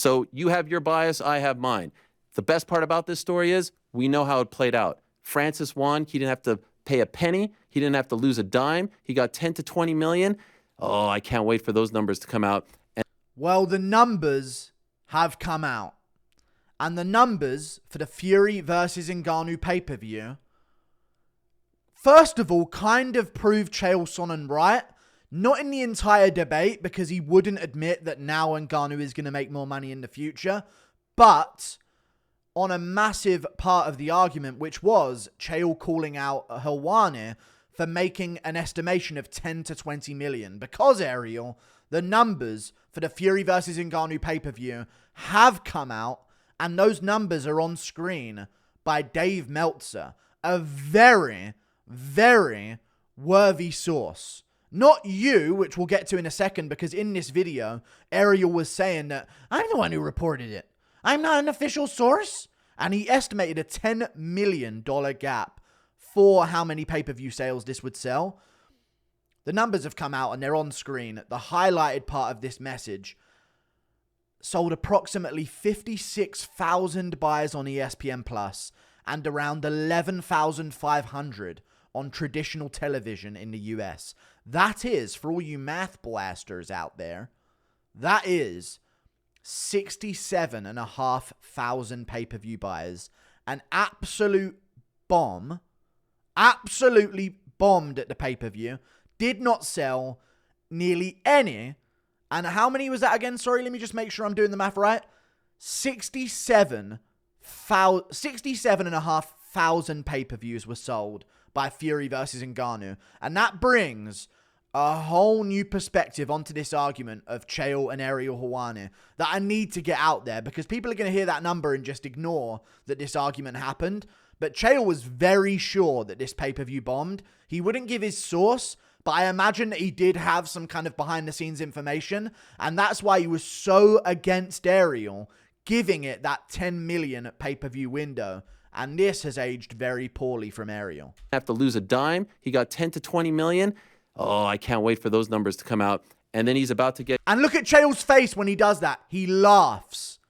So you have your bias, I have mine. The best part about this story is we know how it played out. Francis won. He didn't have to pay a penny. He didn't have to lose a dime. He got 10 to 20 million. Oh, I can't wait for those numbers to come out. Well, the numbers have come out. And the numbers for the Fury versus Ngannou pay-per-view, first of all, kind of proved Chael Sonnen right. Not in the entire debate, because he wouldn't admit that now Ngannou is going to make more money in the future. But on a massive part of the argument, which was Chael calling out Helwani for making an estimation of 10 to 20 million. Because, Ariel, the numbers for the Fury versus Ngannou pay-per-view have come out, and those numbers are on screen by Dave Meltzer, a very, very worthy source. Not you, which we'll get to in a second, because in this video, Ariel was saying that I'm the one who reported it. I'm not an official source. And he estimated a $10 million gap for how many pay-per-view sales this would sell. The numbers have come out and they're on screen. The highlighted part of this message sold approximately 56,000 buys on ESPN Plus and around 11,500 on traditional television in the US. That is, for all you math blasters out there, that is 67,500 pay-per-view buys. An absolute bomb. Absolutely bombed at the pay-per-view. Did not sell nearly any. And how many was that again? Sorry, let me just make sure I'm doing the math right. 67,500 pay-per-views were sold by Fury versus Ngannou. And that brings a whole new perspective onto this argument of Chael and Ariel Helwani that I need to get out there, because people are going to hear that number and just ignore that this argument happened. But Chael was very sure that this pay-per-view bombed. He wouldn't give his source, but I imagine that he did have some kind of behind-the-scenes information, and that's why he was so against Ariel giving it that 10 million pay-per-view window. And this has aged very poorly from Ariel. Have to lose a dime. He got 10 to 20 million. Oh, I can't wait for those numbers to come out. And then he's about to get... And look at Chael's face when he does that. He laughs.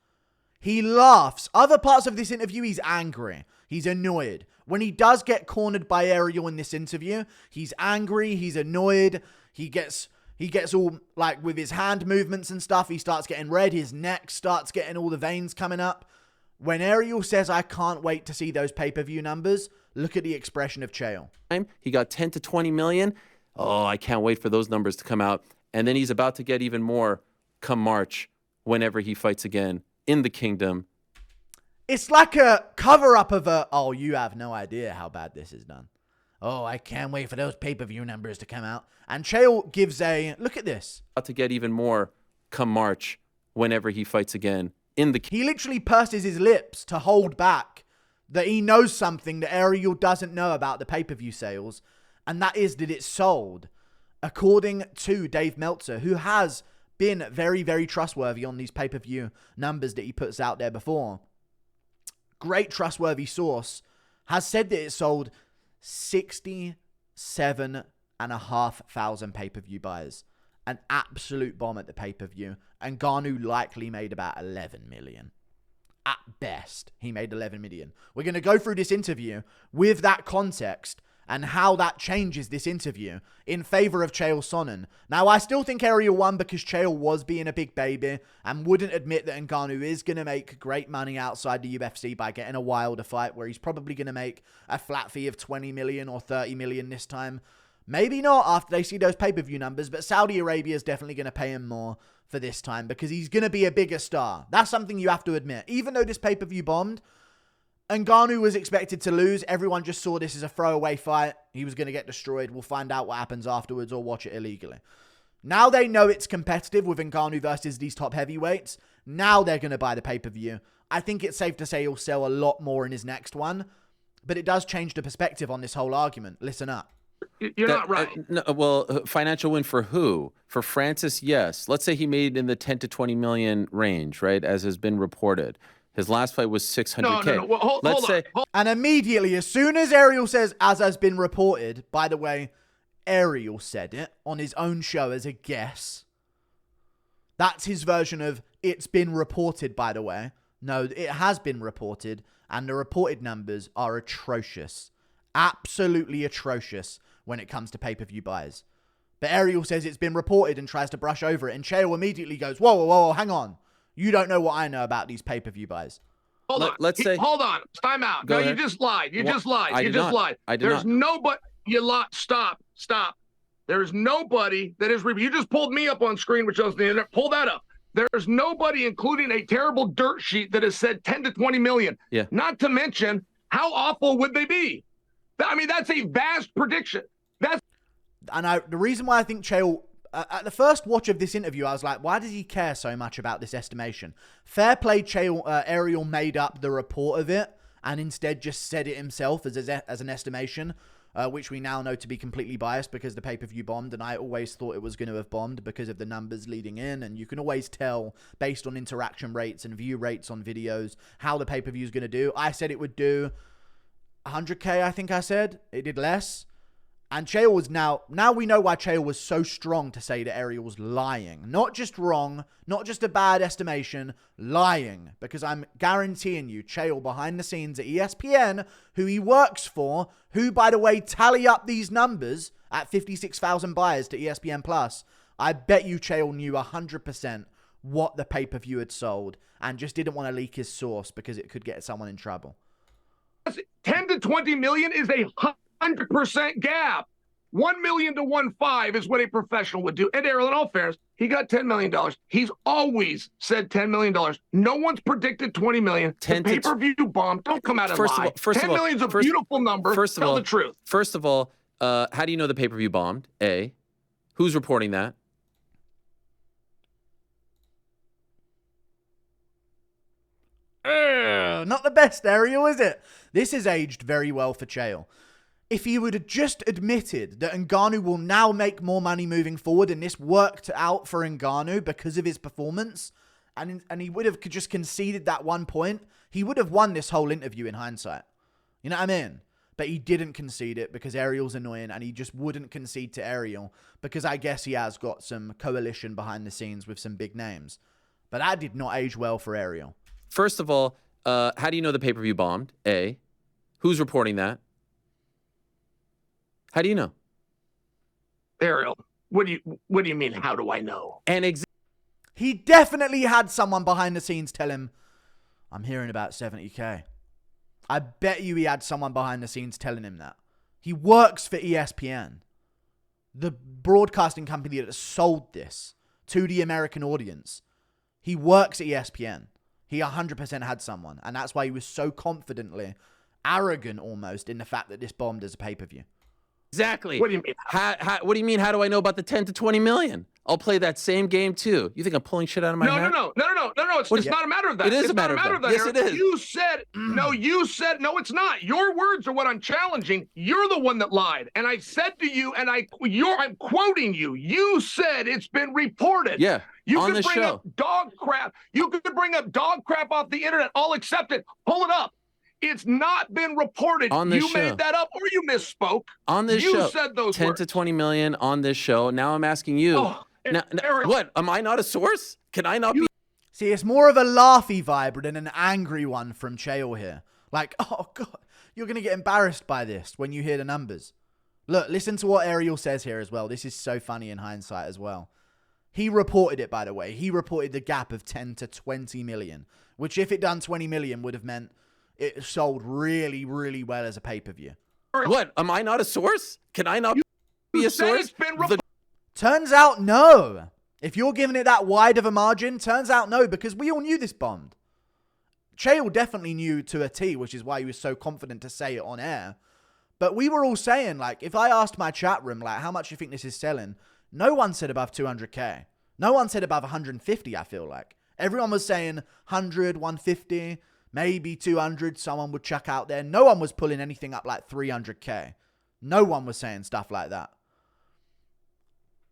He laughs. Other parts of this interview, he's angry. He's annoyed. When he does get cornered by Ariel in this interview, he's angry. He's annoyed. He gets all, like, with his hand movements and stuff, he starts getting red. His neck starts getting all the veins coming up. When Ariel says, I can't wait to see those pay-per-view numbers, look at the expression of Chael. He got 10 to 20 million. Oh, I can't wait for those numbers to come out. And then he's about to get even more come March, whenever he fights again in the kingdom. It's like a cover-up of oh, you have no idea how bad this is done. Oh, I can't wait for those pay-per-view numbers to come out. And Chael gives look at this. About to get even more come March, whenever he fights again in the He literally purses his lips to hold back that he knows something that Ariel doesn't know about the pay-per-view sales. And that is that it's sold, according to Dave Meltzer, who has been very, very trustworthy on these pay-per-view numbers that he puts out there before. Great trustworthy source has said that it sold 67,500 pay-per-view buyers. An absolute bomb at the pay-per-view. And Ngannou likely made about 11 million. At best, he made 11 million. We're going to go through this interview with that context and how that changes this interview in favor of Chael Sonnen. Now, I still think Ariel won because Chael was being a big baby and wouldn't admit that Ngannou is going to make great money outside the UFC by getting a Wilder fight where he's probably going to make a flat fee of 20 million or 30 million this time. Maybe not after they see those pay-per-view numbers, but Saudi Arabia is definitely going to pay him more for this time because he's going to be a bigger star. That's something you have to admit. Even though this pay-per-view bombed, Ngannou was expected to lose. Everyone just saw this as a throwaway fight. He was going to get destroyed. We'll find out what happens afterwards or watch it illegally. Now they know it's competitive with Ngannou versus these top heavyweights. Now they're going to buy the pay-per-view. I think it's safe to say he'll sell a lot more in his next one, but it does change the perspective on this whole argument. Listen up. You're not right. No, well, financial win for who? For Francis, yes. Let's say he made in the 10 to 20 million range, right, as has been reported. His last fight was 600K. No. Well, hold on. And immediately, as soon as Ariel says, as has been reported, by the way, Ariel said it on his own show as a guess. That's his version of it's been reported, by the way. No, it has been reported, and the reported numbers are atrocious. Absolutely atrocious when it comes to pay-per-view buys. But Ariel says it's been reported and tries to brush over it, and Chael immediately goes, whoa, whoa, whoa, hang on. You don't know what I know about these pay-per-view buys. Hold on. Let's say. Hold on. Time out. Go No, ahead. you just lied. You just lied. I You did just not. lied. I did There's not. nobody. You lied. Stop. Stop. There's nobody that is. You just pulled me up on screen, which shows the internet. Pull that up. There's nobody, including a terrible dirt sheet, that has said 10 to 20 million. Yeah. Not to mention, how awful would they be? I mean, that's a vast prediction. And the reason why I think Chael, at the first watch of this interview, I was like, why does he care so much about this estimation? Fair play, Chael, Ariel made up the report of it and instead just said it himself as an estimation, which we now know to be completely biased because the pay-per-view bombed, and I always thought it was going to have bombed because of the numbers leading in, and you can always tell based on interaction rates and view rates on videos how the pay-per-view is going to do. I said it would do 100K, I think I said. It did less. And Chael was now we know why Chael was so strong to say that Ariel was lying. Not just wrong, not just a bad estimation, lying. Because I'm guaranteeing you, Chael behind the scenes at ESPN, who he works for, who, by the way, tally up these numbers at 56,000 buyers to ESPN+, I bet you Chael knew 100% what the pay-per-view had sold and just didn't want to leak his source because it could get someone in trouble. 10 to 20 million is a 100% gap. 1 million to 1.5 is what a professional would do. And Ariel, in all fairness, he got $10 million. He's always said $10 million. No one's predicted 20 million. 10 the pay-per-view bomb. Don't come out and lie. 10 million is a beautiful number. Tell the truth. First of all, how do you know the pay-per-view bombed? A, who's reporting that? Not the best, Ariel, is it? This has aged very well for Chael. If he would have just admitted that Ngannou will now make more money moving forward and this worked out for Ngannou because of his performance, and he would have just conceded that 1 point, he would have won this whole interview in hindsight. You know what I mean? But he didn't concede it because Ariel's annoying, and he just wouldn't concede to Ariel because I guess he has got some coalition behind the scenes with some big names. But that did not age well for Ariel. First of all, how do you know the pay-per-view bombed? A, who's reporting that? How do you know? Ariel, what do you mean, how do I know? And he definitely had someone behind the scenes tell him, I'm hearing about 70K. I bet you he had someone behind the scenes telling him that. He works for ESPN, the broadcasting company that sold this to the American audience. He works at ESPN. He 100% had someone, and that's why he was so confidently arrogant almost in the fact that this bombed as a pay-per-view. Exactly. What do you mean? What do you mean? How do I know about the 10 to 20 million? I'll play that same game too. You think I'm pulling shit out of my hat? No. It's not a matter of that. It is it's a matter not of that. Yes, it is. You said no. No, it's not. Your words are what I'm challenging. You're the one that lied, and I said to you, and I'm quoting you. You said it's been reported. Yeah. You on could this bring show. up dog crap. You could bring up dog crap off the internet. I'll accept it. Pull it up. It's not been reported. On this you show. made that up, or you misspoke. On this show. You said those 10 words. to 20 million on this show. Now I'm asking you. Oh, now, Ariel. what? Am I not a source? Can I not be? See, it's more of a laughy vibe than an angry one from Chael here. Like, oh, God, you're going to get embarrassed by this when you hear the numbers. Look, listen to what Ariel says here as well. This is so funny in hindsight as well. He reported it, by the way. He reported the gap of 10 to 20 million, which if it done 20 million would have meant it sold really, really well as a pay-per-view. What? Am I not a source? Can I not be a source? Turns out no. If you're giving it that wide of a margin, turns out no, because we all knew this bombed. Chael definitely knew to a T, which is why he was so confident to say it on air. But we were all saying, like, if I asked my chat room, like, how much do you think this is selling? No one said above 200K. No one said above 150, I feel like. Everyone was saying 100, 150, maybe 200. Someone would check out there. No one was pulling anything up like 300K. No one was saying stuff like that.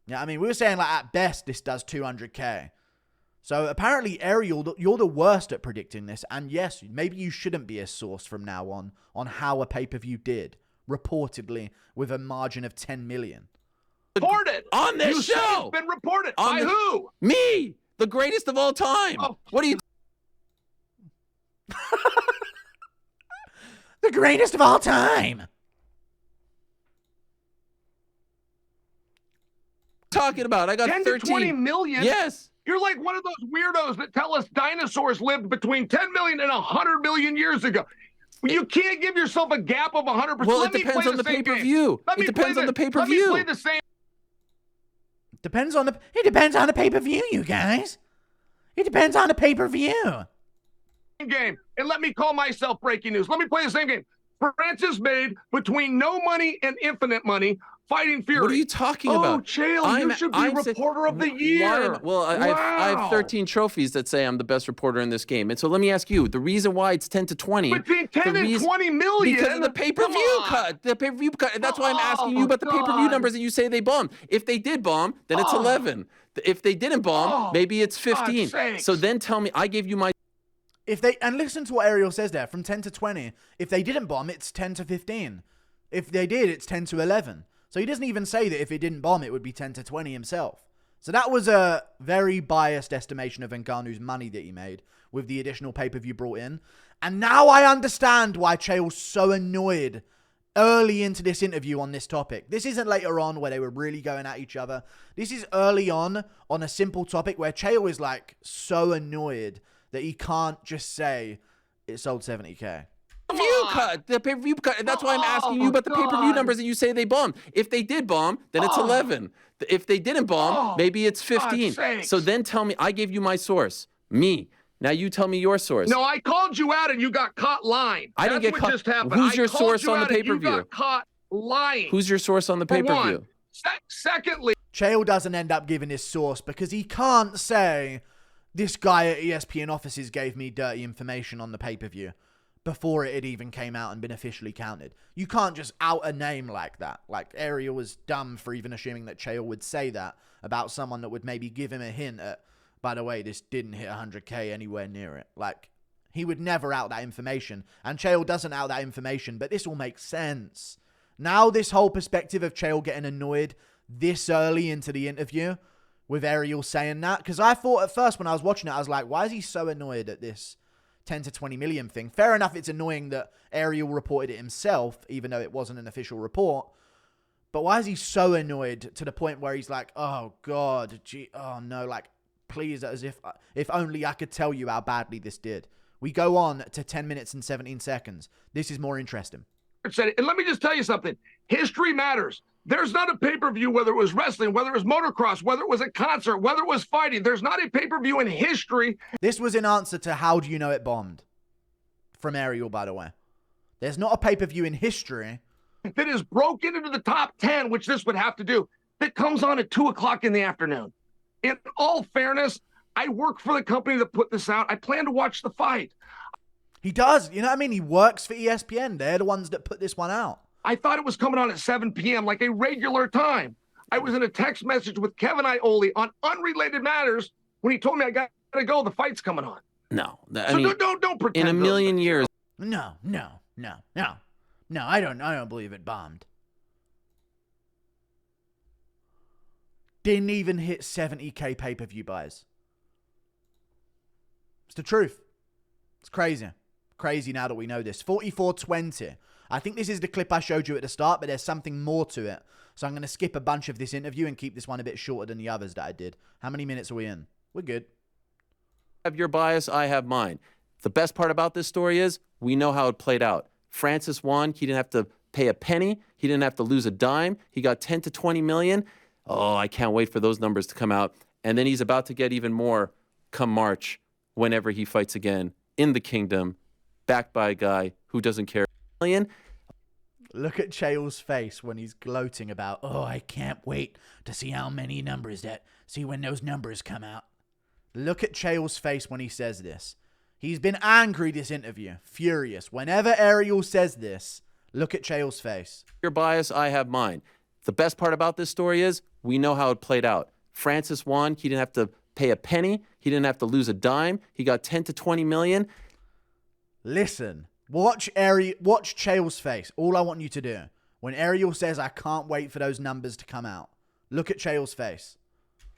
Yeah, I mean, we were saying, like, at best, this does 200K. So apparently, Ariel, you're the worst at predicting this. And yes, maybe you shouldn't be a source from now on how a pay-per-view did, reportedly, with a margin of 10 million. Reported on this show. It's been reported by who? Me. The greatest of all time. Oh. What are you The greatest of all time. talking about? I got 10 13. to 20 million? Yes. You're like one of those weirdos that tell us dinosaurs lived between 10 million and 100 million years ago. You can't give yourself a gap of 100%. Well, Let it me depends play on the same game. pay-per-view. Let me It depends play on the Let me pay-per-view. play the same. It depends on the pay-per-view, you guys. It depends on the pay-per-view. Game, and let me call myself breaking news. Let me play the same game. Francis made between no money and infinite money fighting Fury. What are you talking about? Oh, Chael, you should be reporter of the year. I have 13 trophies that say I'm the best reporter in this game. And so let me ask you, the reason why it's 10 to 20. Between 10 and 20 million. Because of the pay-per-view cut. The pay-per-view cut. And that's why I'm asking you about the pay-per-view numbers that you say they bombed. If they did bomb, then it's 11. If they didn't bomb, maybe it's 15. So then tell me, I gave you my... And listen to what Ariel says there, from 10 to 20. If they didn't bomb, it's 10 to 15. If they did, it's 10 to 11. So he doesn't even say that if it didn't bomb, it would be 10 to 20 himself. So that was a very biased estimation of Ngannou's money that he made with the additional pay-per-view brought in. And now I understand why Chael's so annoyed early into this interview on this topic. This isn't later on where they were really going at each other. This is early on a simple topic where Chael is like so annoyed that he can't just say it sold 70K. The pay-per-view cut. And that's why I'm asking you about the pay-per-view numbers that you say they bombed. If they did bomb, then it's 11. If they didn't bomb, maybe it's 15. So then tell me, I gave you my source. Me. Now you tell me your source. No, I called you out and you got caught lying. I didn't get caught. Just happened. Who's your source on the pay-per-view? You got caught lying. Who's your source on the pay-per-view? Secondly, Chael doesn't end up giving his source because he can't say this guy at ESPN offices gave me dirty information on the pay-per-view before it had even came out and been officially counted. You can't just out a name like that. Like, Ariel was dumb for even assuming that Chael would say that about someone that would maybe give him a hint at, by the way, this didn't hit 100K anywhere near it. Like, he would never out that information. And Chael doesn't out that information, but this all makes sense. Now this whole perspective of Chael getting annoyed this early into the interview with Ariel saying that, because I thought at first when I was watching it, I was like, why is he so annoyed at this 10 to 20 million thing? Fair enough, it's annoying that Ariel reported it himself, even though it wasn't an official report. But why is he so annoyed to the point where he's like, oh God, gee, oh no, like, please, as if only I could tell you how badly this did. We go on to 10 minutes and 17 seconds. This is more interesting. And let me just tell you something. History matters. There's not a pay-per-view, whether it was wrestling, whether it was motocross, whether it was a concert, whether it was fighting. There's not a pay-per-view in history. This was in answer to how do you know it bombed? From Ariel, by the way. There's not a pay-per-view in history that is broken into the top 10, which this would have to do, that comes on at 2 o'clock in the afternoon. In all fairness, I work for the company that put this out. I plan to watch the fight. He does. You know what I mean? He works for ESPN. They're the ones that put this one out. I thought it was coming on at 7 p.m. like a regular time. I was in a text message with Kevin Iole on unrelated matters when he told me I got to go. The fight's coming on. No. I mean, don't pretend. In a million years. No. I don't believe it bombed. Didn't even hit 70K pay-per-view buys. It's the truth. It's crazy. Crazy now that we know this. 44-20. I think this is the clip I showed you at the start, but there's something more to it. So I'm going to skip a bunch of this interview and keep this one a bit shorter than the others that I did. How many minutes are we in? We're good. Have your bias, I have mine. The best part about this story is we know how it played out. Francis won. He didn't have to pay a penny. He didn't have to lose a dime. He got 10 to 20 million. Oh, I can't wait for those numbers to come out. And then he's about to get even more come March whenever he fights again in the kingdom, backed by a guy who doesn't care. Look at Chael's face when he's gloating about, oh, I can't wait to see how many numbers see when those numbers come out. Look at Chael's face when he says this. He's been angry this interview, furious. Whenever Ariel says this, look at Chael's face. Your bias, I have mine. The best part about this story is we know how it played out. Francis won. He didn't have to pay a penny. He didn't have to lose a dime. He got 10 to 20 million. Listen, watch Chael's face. All I want you to do. When Ariel says, I can't wait for those numbers to come out. Look at Chael's face.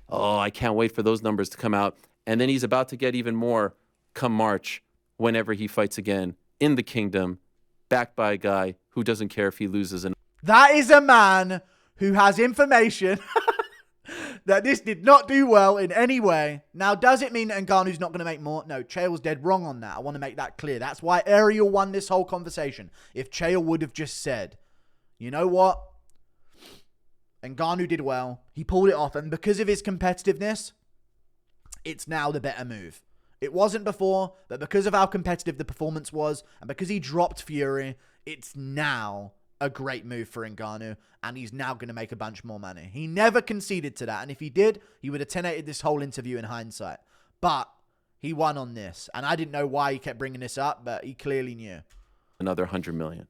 Oh, I can't wait for those numbers to come out. And then he's about to get even more come March whenever he fights again in the kingdom, backed by a guy who doesn't care if he loses. That is a man who has information that this did not do well in any way. Now, does it mean that Ngannou's not going to make more? No, Chael's dead wrong on that. I want to make that clear. That's why Ariel won this whole conversation. If Chael would have just said, you know what? Ngannou did well. He pulled it off. And because of his competitiveness, it's now the better move. It wasn't before, but because of how competitive the performance was, and because he dropped Fury, it's now a great move for Ngannou, and he's now going to make a bunch more money. He never conceded to that, and if he did, he would have 10-8'd this whole interview in hindsight. But he won on this, and I didn't know why he kept bringing this up, but he clearly knew. Another 100 million.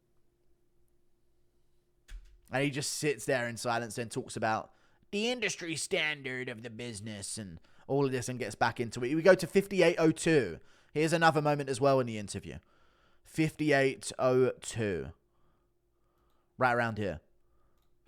And he just sits there in silence and talks about the industry standard of the business and all of this and gets back into it. We go to 58:02. Here's another moment as well in the interview. 58:02. Right around here.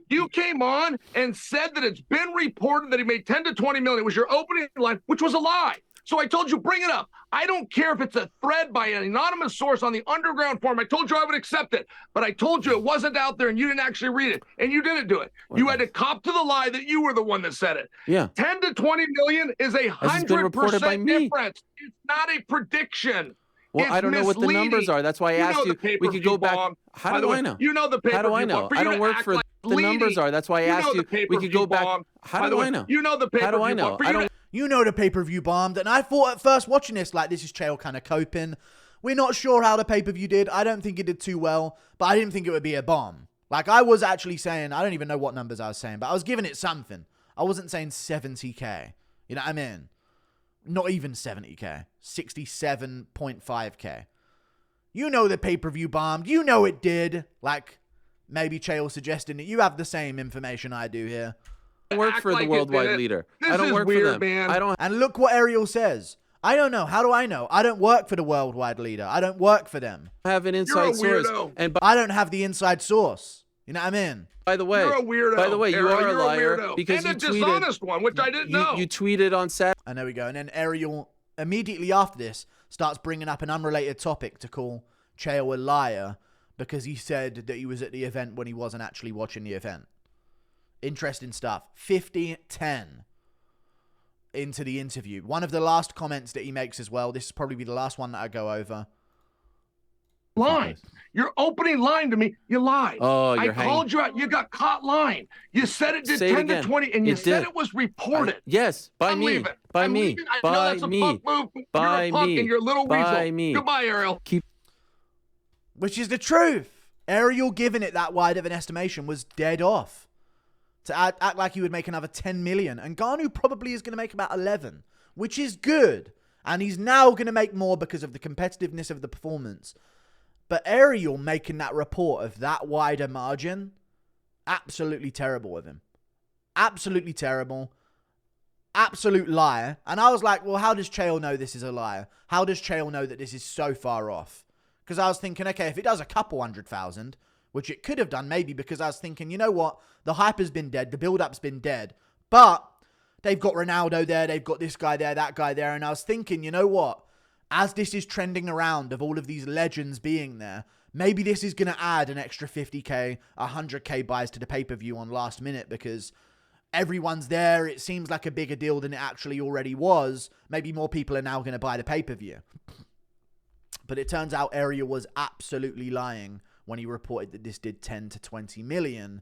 You came on and said that it's been reported that he made 10 to 20 million. It was your opening line, which was a lie. So I told you, bring it up. I don't care if it's a thread by an anonymous source on the underground forum. I told you I would accept it. But I told you it wasn't out there and you didn't actually read it. And you didn't do it. You had to cop to the lie that you were the one that said it. Yeah. 10 to 20 million is 100% difference. It's not a prediction. Well, I don't know what the numbers are. That's why I asked you. We could go back. How do I know? You know the pay-per-view. How do I know? I don't work for the numbers are. That's why I asked you. We could go back. How do I know? You know the pay-per-view. How do I know? I don't. You know the pay-per-view bombed, and I thought at first watching this, like, this is Chael kind of coping. We're not sure how the pay-per-view did. I don't think it did too well, but I didn't think it would be a bomb. Like, I was actually saying, I don't even know what numbers I was saying, but I was giving it something. I wasn't saying 70K. You know what I mean? Not even 70K. 67.5K. You know the pay-per-view bombed. You know it did. Like, maybe Chael suggesting that you have the same information I do here. I don't work for the worldwide leader. I don't work weird, for them. Man. I don't. And look what Ariel says. I don't know. How do I know? I don't work for the worldwide leader. I don't work for them. Have an inside source. And I don't have the inside source. You know what I mean? By the way, you're a weirdo. By the way, you are a liar because and you a tweeted, dishonest one, which I didn't know. You tweeted on Saturday. And there we go. And then Ariel immediately after this starts bringing up an unrelated topic to call Chael a liar because he said that he was at the event when he wasn't actually watching the event. Interesting stuff. 50-10 into the interview. One of the last comments that he makes as well. This is probably be the last one that I go over. Line. Your opening line to me, you lied. Oh, I called you out. You got caught lying. You said it did 10 to 20, and you said it was reported. Yes, by me. By me. By me. By me. And you're a little by weasel. me. Goodbye, Ariel. Which is the truth. Ariel giving it that wide of an estimation was dead off. To act like he would make another 10 million. And Ngannou probably is going to make about 11, which is good. And he's now going to make more because of the competitiveness of the performance. But Ariel making that report of that wider margin, absolutely terrible with him. Absolutely terrible. Absolute liar. And I was like, well, how does Chael know this is a liar? How does Chael know that this is so far off? Because I was thinking, okay, if it does a couple 100,000, which it could have done maybe because I was thinking, you know what? The hype has been dead. The build-up's been dead. But they've got Ronaldo there. They've got this guy there, that guy there. And I was thinking, you know what? As this is trending around of all of these legends being there, maybe this is going to add an extra 50K, 100K buys to the pay-per-view on last minute because everyone's there. It seems like a bigger deal than it actually already was. Maybe more people are now going to buy the pay-per-view. But it turns out Ariel was absolutely lying when he reported that this did 10 to 20 million.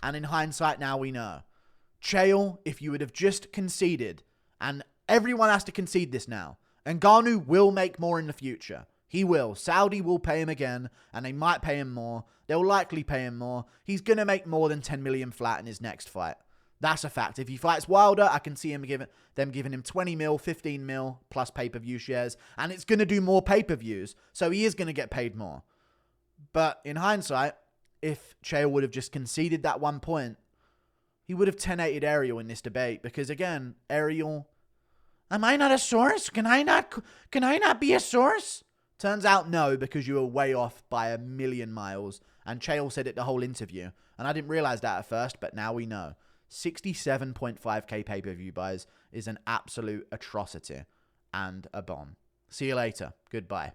And in hindsight, now we know. Chael, if you would have just conceded, and everyone has to concede this now, Ngannou will make more in the future. He will. Saudi will pay him again, and they might pay him more. They'll likely pay him more. He's going to make more than 10 million flat in his next fight. That's a fact. If he fights Wilder, I can see them giving him 20 mil, 15 mil, plus pay-per-view shares, and it's going to do more pay-per-views, so he is going to get paid more. But in hindsight, if Chael would have just conceded that 1 point, he would have 10-8'd Ariel in this debate, because again, Ariel... Am I not a source? Can I not be a source? Turns out no, because you were way off by a million miles. And Chael said it the whole interview. And I didn't realize that at first, but now we know. 67.5k pay-per-view buys is an absolute atrocity. and a bomb. See you later. Goodbye.